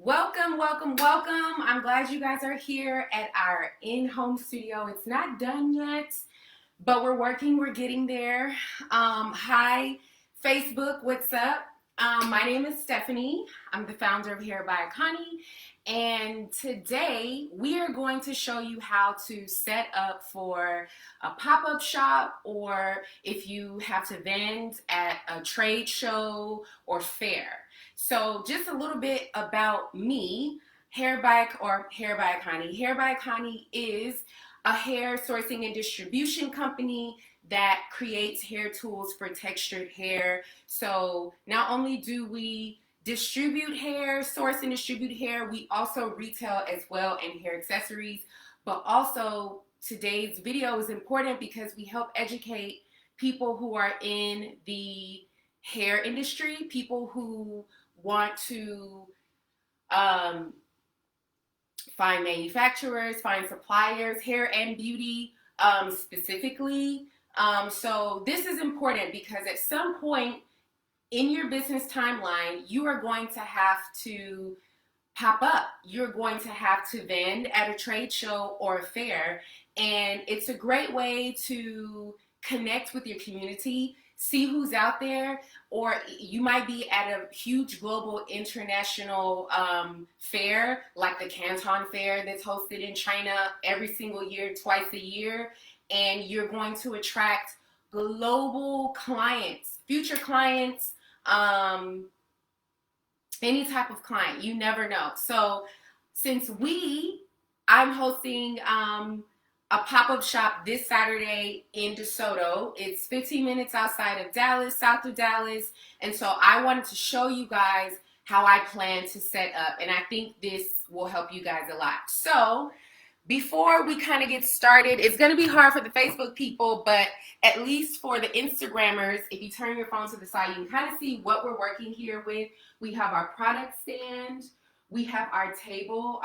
Welcome, welcome, welcome. I'm glad you guys are here at our in-home studio. It's not done yet, but we're working, we're getting there. Hi, Facebook, what's up? My name is Stephanie. I'm the founder of By Akoni, and today we are going to show you how to set up for a pop-up shop, or if you have to vend at a trade show or fair. So just a little bit about me. Hair by Akoni. Hair by Akoni is a hair sourcing and distribution company that creates hair tools for textured hair. So not only do we distribute hair, source and distribute hair, we also retail as well in hair accessories. But also today's video is important because we help educate people who are in the hair industry, people who want to find manufacturers, find suppliers, hair and beauty specifically. So this is important because at some point in your business timeline, you are going to have to pop up. You're going to have to vend at a trade show or a fair. And it's a great way to connect with your community, see who's out there, or you might be at a huge global international fair like the Canton Fair that's hosted in China every single year, twice a year, and you're going to attract global clients, future clients, any type of client. You never know. So since I'm hosting a pop-up shop this Saturday in DeSoto. It's 15 minutes outside of Dallas, south of Dallas. And so I wanted to show you guys how I plan to set up. And I think this will help you guys a lot. So before we kind of get started, it's going to be hard for the Facebook people, but at least for the Instagrammers, if you turn your phone to the side, you can kind of see what we're working here with. We have our product stand. We have our table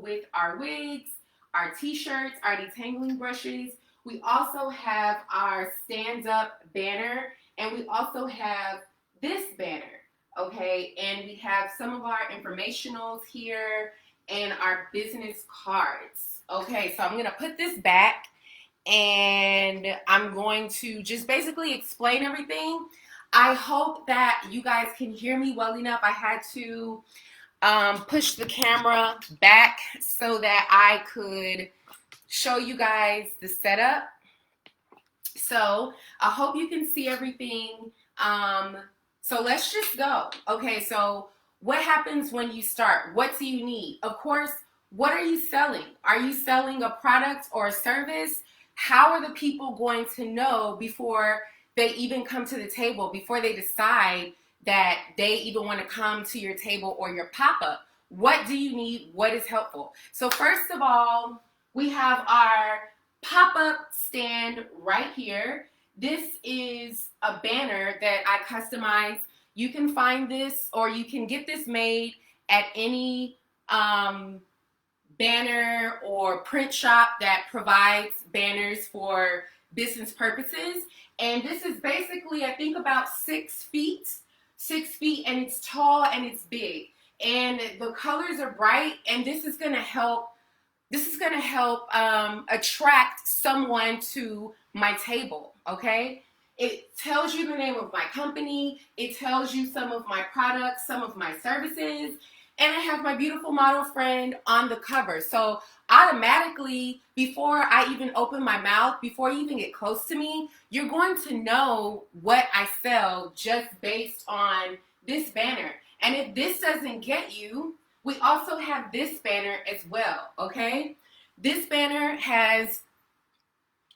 with our wigs, our t-shirts, our detangling brushes. We also have our stand-up banner, and we also have this banner, okay? And we have some of our informationals here and our business cards. Okay, so I'm gonna put this back and I'm going to just basically explain everything. I hope that you guys can hear me well enough. I had to push the camera back so that I could show you guys the setup. So I hope you can see everything. So let's just go. Okay, so what happens when you start? What do you need? Of course, what are you selling? Are you selling a product or a service? How are the people going to know before they even come to the table, before they decide that they even want to come to your table or your pop-up? What do you need? What is helpful? So first of all, we have our pop-up stand right here. This is a banner that I customized. You can find this, or you can get this made at any banner or print shop that provides banners for business purposes. And this is basically, I think, about 6 feet, and it's tall and it's big. And the colors are bright, and this is gonna help attract someone to my table, okay? It tells you the name of my company. It tells you some of my products, some of my services, and I have my beautiful model friend on the cover. So automatically, before I even open my mouth, before you even get close to me, you're going to know what I sell just based on this banner. And if this doesn't get you, we also have this banner as well, okay? This banner has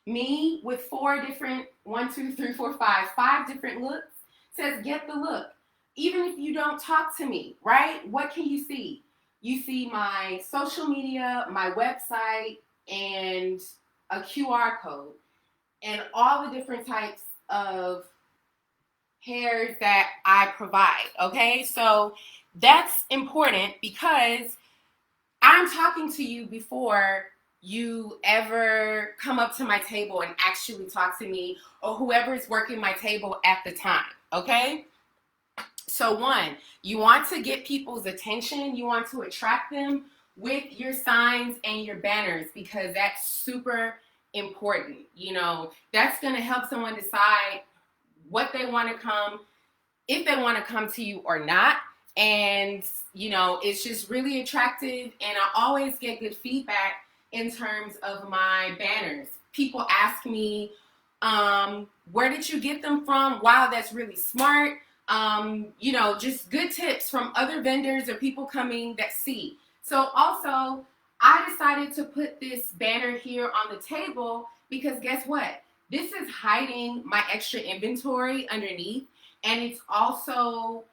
me with 4 different, 1, 2, 3, 4, 5 different looks. It says, get the look. Even if you don't talk to me, right? What can you see? You see my social media, my website, and a QR code, and all the different types of hairs that I provide, okay? So that's important because I'm talking to you before you ever come up to my table and actually talk to me, or whoever is working my table at the time, okay? So one, you want to get people's attention. You want to attract them with your signs and your banners because that's super important. That's going to help someone decide what they want to come, if they want to come to you or not. And, it's just really attractive. And I always get good feedback in terms of my banners. People ask me, where did you get them from? Wow, that's really smart. Just good tips from other vendors or people coming that see. So also, I decided to put this banner here on the table because guess what? This is hiding my extra inventory underneath, and it's also,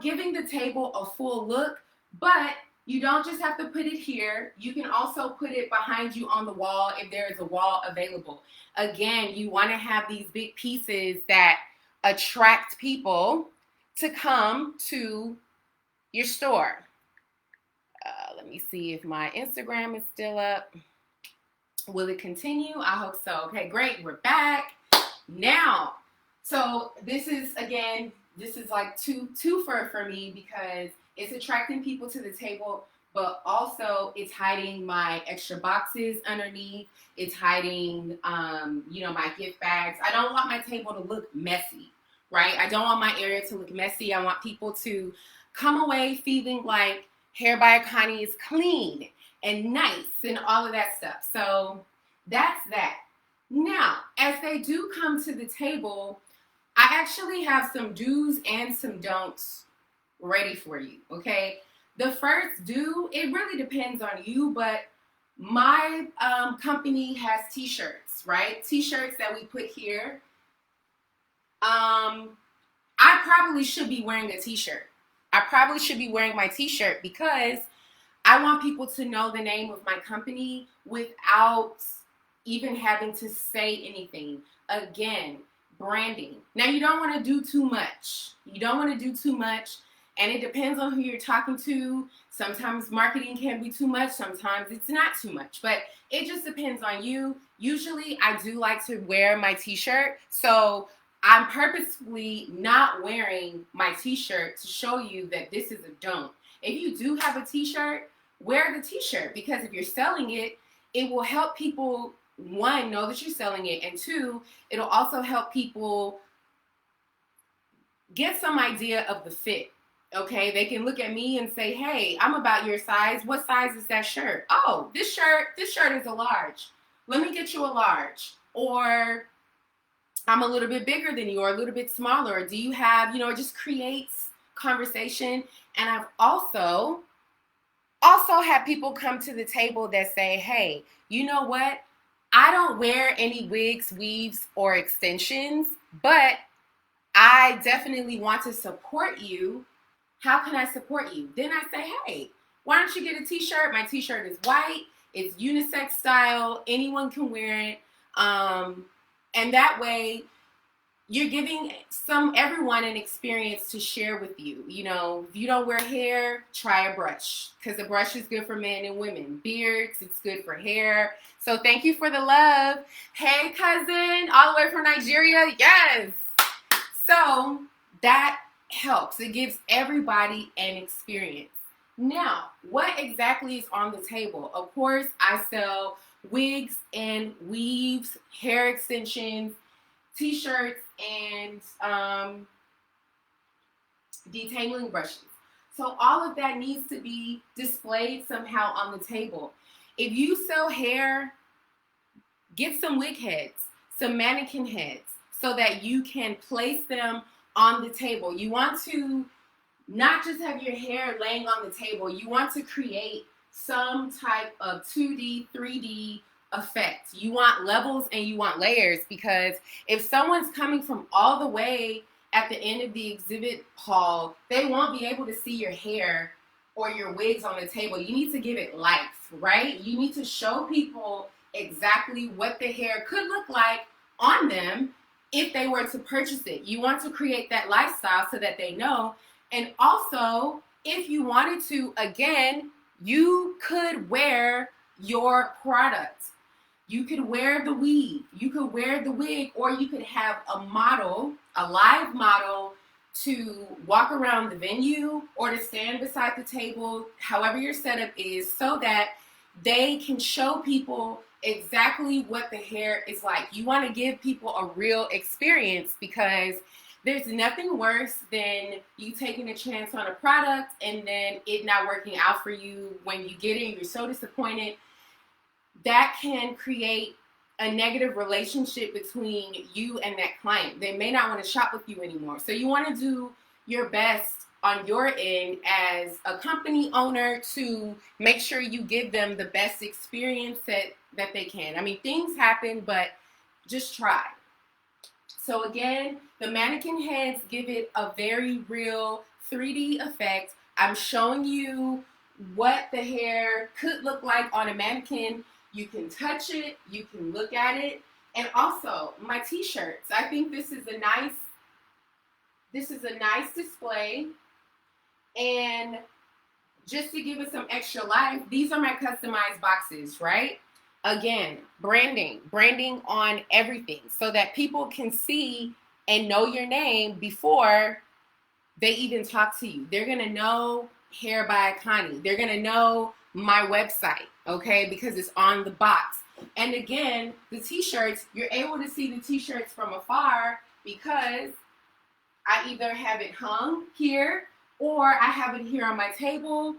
giving the table a full look, but you don't just have to put it here. You can also put it behind you on the wall if there is a wall available. Again, you want to have these big pieces that attract people to come to your store. Let me see if my Instagram is still up. Will it continue? I hope so. Okay, great. We're back now. So this is like twofer for me because it's attracting people to the table, but also it's hiding my extra boxes underneath. It's hiding, my gift bags. I don't want my table to look messy, right? I don't want my area to look messy. I want people to come away feeling like Hair by Akoni is clean and nice and all of that stuff. So that's that. Now, as they do come to the table, I actually have some do's and some don'ts ready for you, okay? The first do, it really depends on you, but my company has t-shirts, right? T-shirts that we put here. I probably should be wearing a t-shirt. I probably should be wearing my t-shirt because I want people to know the name of my company without even having to say anything. Again, branding. Now, you don't want to do too much. And it depends on who you're talking to. Sometimes marketing can be too much. Sometimes it's not too much. But it just depends on you. Usually, I do like to wear my t-shirt. So I'm purposefully not wearing my t-shirt to show you that this is a don't. If you do have a t-shirt, wear the t-shirt because if you're selling it, it will help people, one, know that you're selling it, and two, it'll also help people get some idea of the fit. Okay, they can look at me and say, hey, I'm about your size. What size is that shirt? Oh, this shirt is a large. Let me get you a large. Or I'm a little bit bigger than you or a little bit smaller. Do you have, it just creates conversation. And I've also had people come to the table that say, hey, you know what? I don't wear any wigs, weaves, or extensions, but I definitely want to support you. How can I support you? Then I say, hey, why don't you get a t-shirt? My t-shirt is white. It's unisex style. Anyone can wear it. And that way, you're giving everyone an experience to share with you. If you don't wear hair, try a brush because a brush is good for men and women. Beards, it's good for hair. So thank you for the love. Hey, cousin, all the way from Nigeria. Yes. So that helps. It gives everybody an experience. Now, what exactly is on the table? Of course, I sell wigs and weaves, hair extensions, t-shirts, and detangling brushes. So all of that needs to be displayed somehow on the table. If you sell hair, get some wig heads, some mannequin heads, so that you can place them on the table. You want to not just have your hair laying on the table. You want to create some type of 2D, 3D effect. You want levels and you want layers, because if someone's coming from all the way at the end of the exhibit hall, they won't be able to see your hair or your wigs on the table. You need to give it life, right? You need to show people exactly what the hair could look like on them if they were to purchase it. You want to create that lifestyle so that they know. And also, if you wanted to, again, you could wear your product. You could wear the weave, you could wear the wig, or you could have a model, a live model, to walk around the venue or to stand beside the table, however your setup is, so that they can show people exactly what the hair is like. You want to give people a real experience, because there's nothing worse than you taking a chance on a product and then it not working out for you. When you get it, you're so disappointed. That can create a negative relationship between you and that client. They may not want to shop with you anymore. So you want to do your best on your end as a company owner to make sure you give them the best experience that they can. I mean, things happen, but just try. So again, the mannequin heads give it a very real 3D effect. I'm showing you what the hair could look like on a mannequin. You can touch it, you can look at it, and also my t-shirts. I think this is a nice display. And just to give it some extra life, these are my customized boxes, right? Again, branding on everything so that people can see and know your name before they even talk to you. They're gonna know Hair by Akoni. They're gonna know my website, okay, because it's on the box. And again, the t-shirts, you're able to see the t-shirts from afar because I either have it hung here or I have it here on my table.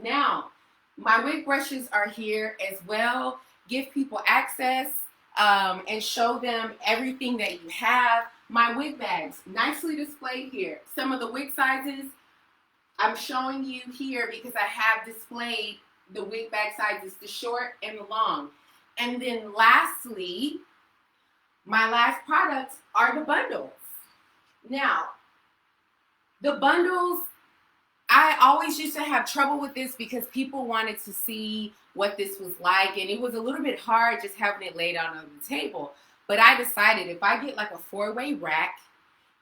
Now, my wig brushes are here as well. Give people access and show them everything that you have. My wig bags, nicely displayed here. Some of the wig sizes I'm showing you here because I have displayed the wig bag sizes, the short and the long. And then lastly, my last products are the bundles. Now, the bundles, I always used to have trouble with this because people wanted to see what this was like, and it was a little bit hard just having it laid out on the table. But I decided if I get like a 4-way rack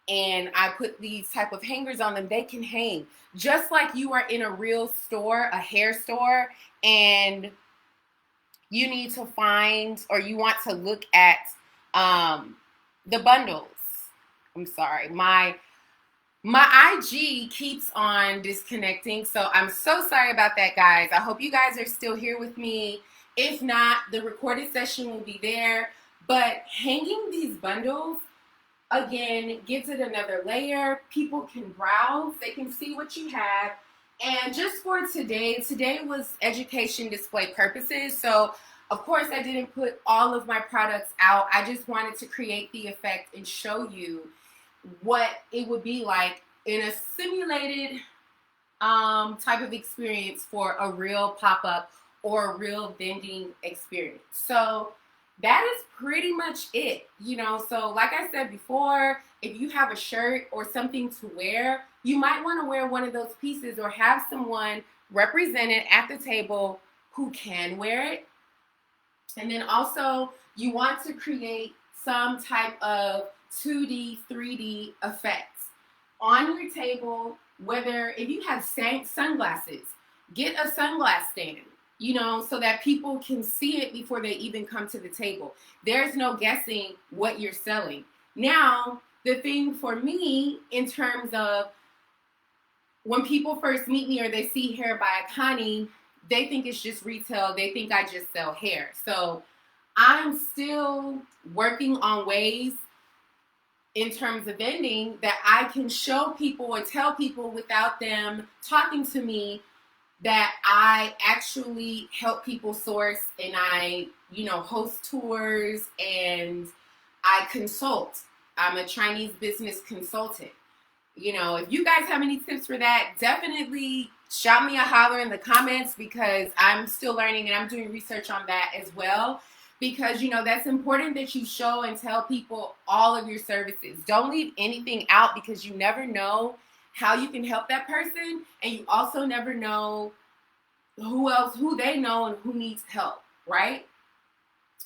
and I put these type of hangers on them, they can hang. Just like you are in a real store, a hair store, and you need to find or you want to look at the bundles. I'm sorry, my IG keeps on disconnecting, so I'm so sorry about that, guys. I hope you guys are still here with me. If not, the recorded session will be there. But hanging these bundles, again, gives it another layer. People can browse. They can see what you have. And just for today was education display purposes. So, of course, I didn't put all of my products out. I just wanted to create the effect and show you what it would be like in a simulated type of experience for a real pop-up or a real vending experience. So that is pretty much it, you know. So like I said before, if you have a shirt or something to wear, you might want to wear one of those pieces or have someone represented at the table who can wear it. And then also you want to create some type of 2D, 3D effects on your table. Whether if you have sunglasses, get a sunglass stand, you know, so that people can see it before they even come to the table. There's no guessing what you're selling. Now, the thing for me in terms of when people first meet me or they see Hair by Akoni, they think it's just retail. They think I just sell hair. So I'm still working on ways in terms of vending that I can show people or tell people without them talking to me that I actually help people source, and I, you know, host tours and I consult. I'm a Chinese business consultant. You know, if you guys have any tips for that, definitely shout me a holler in the comments because I'm still learning and I'm doing research on that as well. Because, you know, that's important that you show and tell people all of your services. Don't leave anything out because you never know how you can help that person. And you also never know who they know and who needs help, right?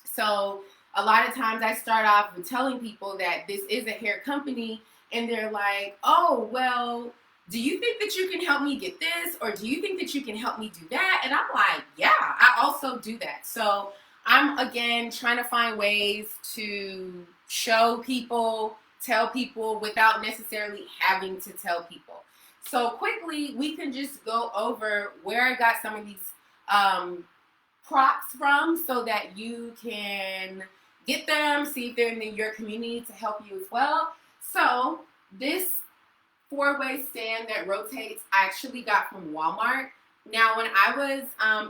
So a lot of times I start off with telling people that this is a hair company and they're like, oh, well, do you think that you can help me get this? Or do you think that you can help me do that? And I'm like, yeah, I also do that. So I'm, again, trying to find ways to show people, tell people without necessarily having to tell people. So quickly, we can just go over where I got some of these props from so that you can get them, see if they're in your community to help you as well. So this 4-way stand that rotates, I actually got from Walmart. Now, when I was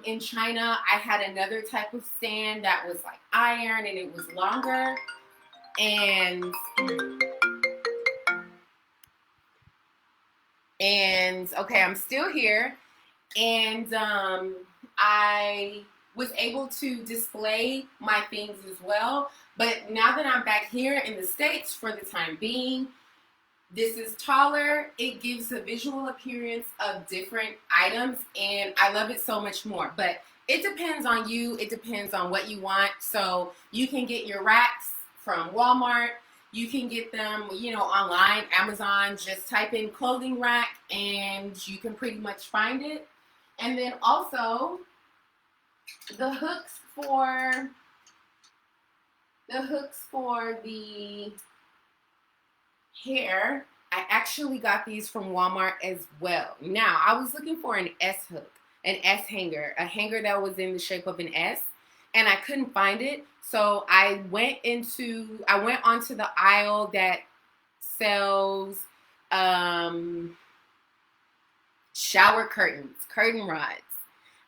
in China, I had another type of stand that was like iron and it was longer. And okay, I'm still here. And I was able to display my things as well. But now that I'm back here in the States for the time being, this is taller. It gives a visual appearance of different items, and I love it so much more. But it depends on you. It depends on what you want. So you can get your racks from Walmart. You can get them, online, Amazon. Just type in clothing rack, and you can pretty much find it. And then also the hooks for the hair, I actually got these from Walmart as well. Now, I was looking for an S hook, an S hanger, a hanger that was in the shape of an S, and I couldn't find it. So I went onto the aisle that sells shower curtains, curtain rods.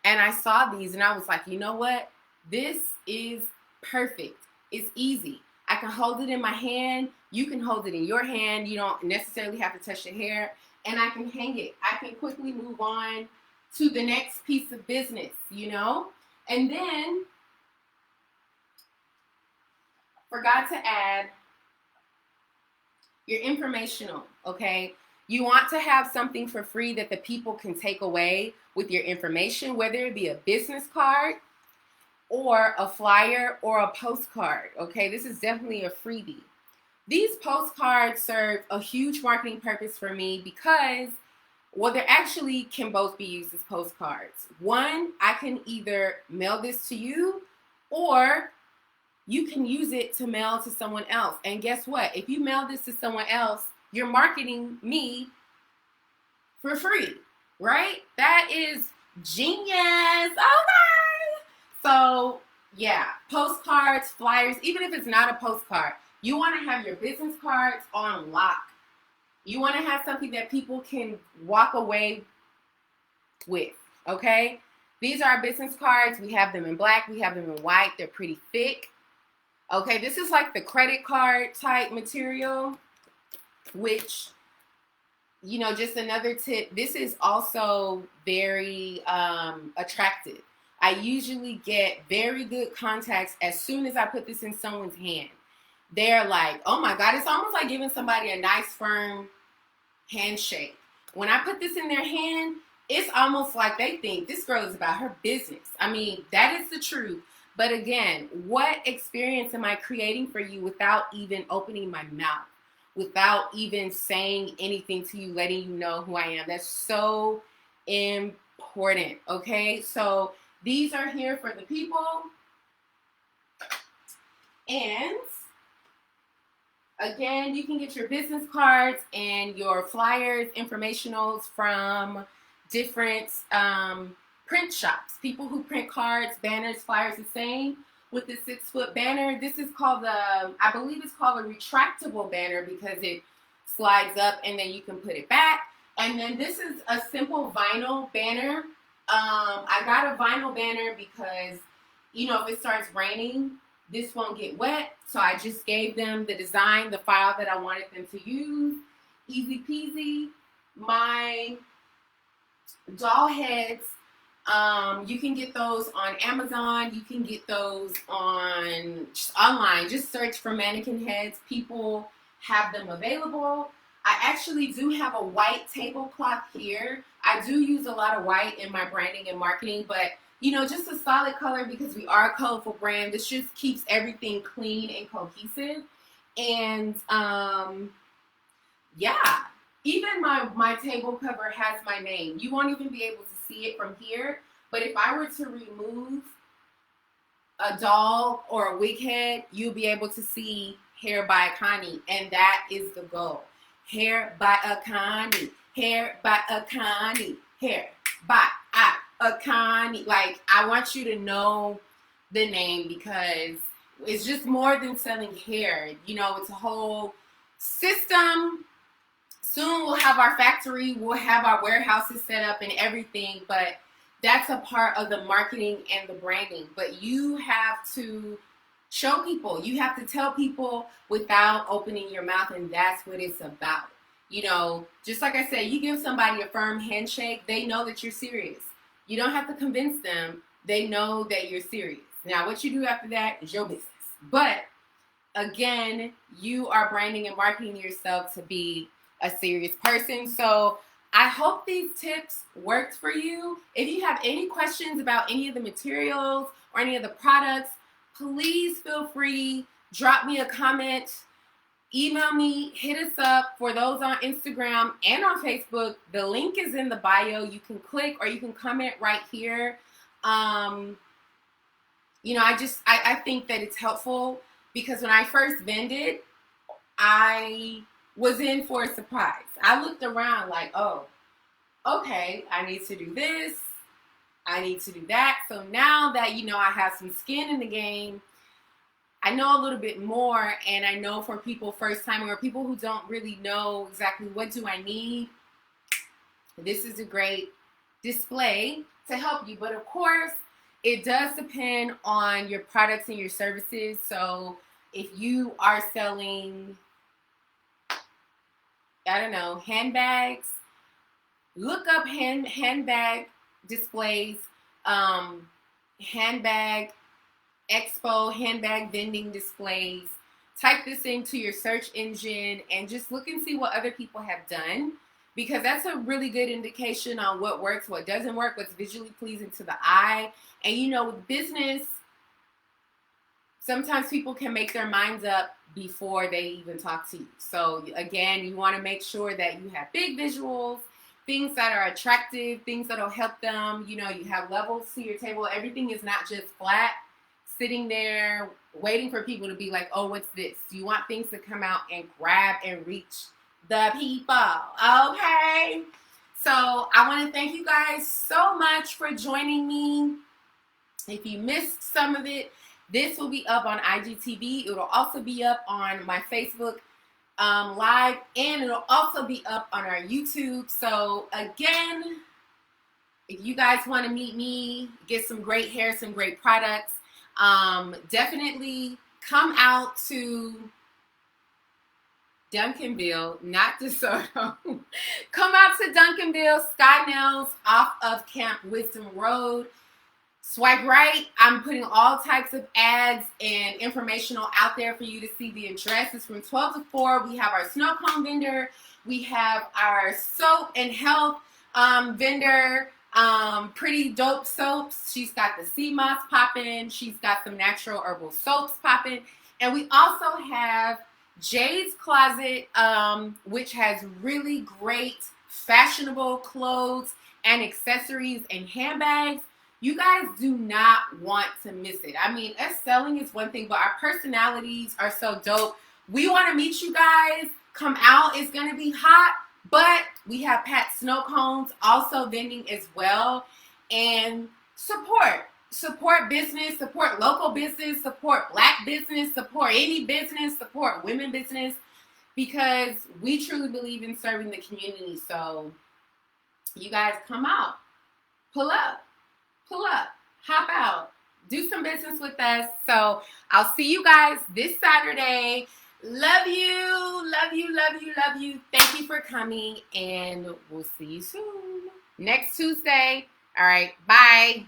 And I saw these and I was like, you know what? This is perfect. It's easy. I can hold it in my hand. You can hold it in your hand. You don't necessarily have to touch the hair. And I can hang it. I can quickly move on to the next piece of business, And then, forgot to add your informational, okay? You want to have something for free that the people can take away with your information, whether it be a business card or a flyer or a postcard, okay? This is definitely a freebie. These postcards serve a huge marketing purpose for me because, well, they actually can both be used as postcards. One, I can either mail this to you or you can use it to mail to someone else. And guess what? If you mail this to someone else, you're marketing me for free, right? That is genius. Okay. So, yeah, postcards, flyers, even if it's not a postcard, you want to have your business cards on lock. You want to have something that people can walk away with, okay? These are our business cards. We have them in black. We have them in white. They're pretty thick. Okay, this is like the credit card type material, which, just another tip. This is also very attractive. I usually get very good contacts as soon as I put this in someone's hand. They're like, oh my God, it's almost like giving somebody a nice firm handshake. When I put this in their hand, it's almost like they think this girl is about her business. I mean, that is the truth. But again, what experience am I creating for you without even opening my mouth, without even saying anything to you, letting you know who I am? That's so important, okay? So these are here for the people. And again, you can get your business cards and your flyers, informationals from different print shops. People who print cards, banners, flyers, the same with the 6-foot banner. This is called I believe it's called a retractable banner because it slides up and then you can put it back. And then this is a simple vinyl banner. I got a vinyl banner because, if it starts raining, this won't get wet. So I just gave them the design, the file that I wanted them to use. Easy peasy. My doll heads, you can get those on Amazon. You can get those online. Just search for mannequin heads. People have them available. I actually do have a white tablecloth here. I do use a lot of white in my branding and marketing, but just a solid color because we are a colorful brand. This just keeps everything clean and cohesive. And yeah, even my table cover has my name. You won't even be able to see it from here. But if I were to remove a doll or a wig head, you'll be able to see Hair by Akoni, and that is the goal. Hair by Akoni, hair by Akoni, hair by Akoni. Like, I want you to know the name because it's just more than selling hair. You know, it's a whole system. Soon we'll have our factory, we'll have our warehouses set up and everything, but that's a part of the marketing and the branding. But you have to show people, you have to tell people without opening your mouth, and that's what it's about. You know, just like I said, you give somebody a firm handshake, they know that you're serious. You don't have to convince them, they know that you're serious. Now, what you do after that is your business. But again, you are branding and marketing yourself to be a serious person. So I hope these tips worked for you. If you have any questions about any of the materials or any of the products, please feel free, drop me a comment, email me, hit us up. For those on Instagram and on Facebook, the link is in the bio. You can click or you can comment right here. You know, I think that it's helpful because when I first vended, I was in for a surprise. I looked around like, oh, okay, I need to do this, I need to do that. So now that, you know, I have some skin in the game, I know a little bit more, and I know for people first time or people who don't really know exactly what do I need, this is a great display to help you. But of course, it does depend on your products and your services. So if you are selling, I don't know, handbags, look up handbag displays, handbag expo, handbag vending displays. Type this into your search engine and just look and see what other people have done, because that's a really good indication on what works, what doesn't work, what's visually pleasing to the eye. And you know, with business, sometimes people can make their minds up before they even talk to you. So again, you want to make sure that you have big visuals, things that are attractive, things that'll help them. You know, you have levels to your table. Everything is not just flat, sitting there waiting for people to be like, oh, what's this? You want things to come out and grab and reach the people. Okay? So I want to thank you guys so much for joining me. If you missed some of it, this will be up on IGTV. It will also be up on my Facebook Live, and it'll also be up on our YouTube. So again, if you guys want to meet me, get some great hair, some great products, definitely come out to Duncanville, not DeSoto. Come out to Duncanville, Sky Nails off of Camp Wisdom Road. Swipe right. I'm putting all types of ads and informational out there for you to see. The address is from 12 to 4. We have our snow cone vendor. We have our soap and health vendor. Pretty dope soaps. She's got the sea moss popping. She's got some natural herbal soaps popping. And we also have Jade's Closet, which has really great fashionable clothes and accessories and handbags. You guys do not want to miss it. I mean, us selling is one thing, but our personalities are so dope. We want to meet you guys. Come out. It's going to be hot, but we have Pat Snow Cones also vending as well. And support business, support local business, support black business, support any business, support women business, because we truly believe in serving the community. So you guys come out, pull up, hop out, do some business with us. So I'll see you guys this Saturday. Love you, love you, love you, love you. Thank you for coming, and we'll see you soon. Next Tuesday. All right, bye.